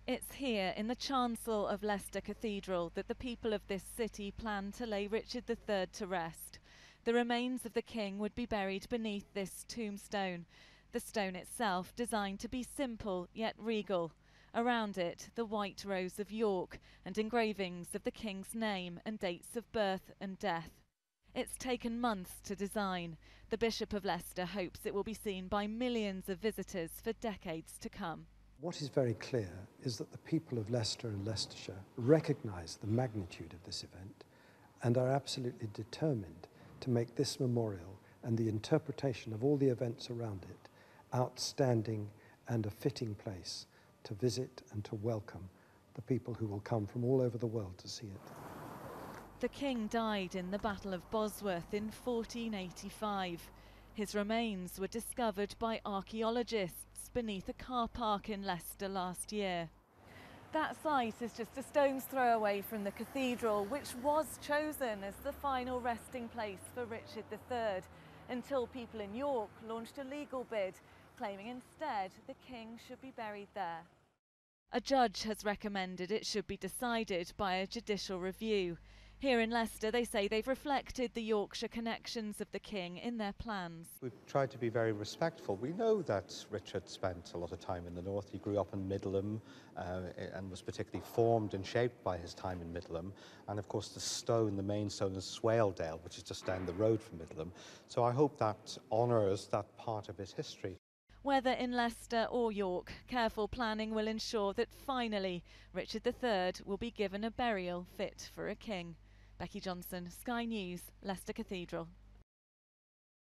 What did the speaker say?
It's here in the Chancel of Leicester Cathedral that the people of this city plan to lay Richard III to rest. The remains of the king would be buried beneath this tombstone, the stone itself designed to be simple yet regal. Around it, the white rose of York and engravings of the king's name and dates of birth and death. It's taken months to design. The Bishop of Leicester hopes it will be seen by millions of visitors for decades to come. What is very clear is that the people of Leicester and Leicestershire recognise the magnitude of this event and are absolutely determined to make this memorial and the interpretation of all the events around it outstanding and a fitting place to visit and to welcome the people who will come from all over the world to see it. The king died in the Battle of Bosworth in 1485. His remains were discovered by archaeologists beneath a car park in Leicester last year. That site is just a stone's throw away from the cathedral, which was chosen as the final resting place for Richard III, until people in York launched a legal bid, claiming instead the king should be buried there. A judge has recommended it should be decided by a judicial review. Here in Leicester, they say they've reflected the Yorkshire connections of the king in their plans. We've tried to be very respectful. We know that Richard spent a lot of time in the north. He grew up in Middleham and was particularly formed and shaped by his time in Middleham. And of course the stone, the main stone, is Swaledale, which is just down the road from Middleham. So I hope that honours that part of his history. Whether in Leicester or York, careful planning will ensure that finally Richard III will be given a burial fit for a king. Becky Johnson, Sky News, Leicester Cathedral.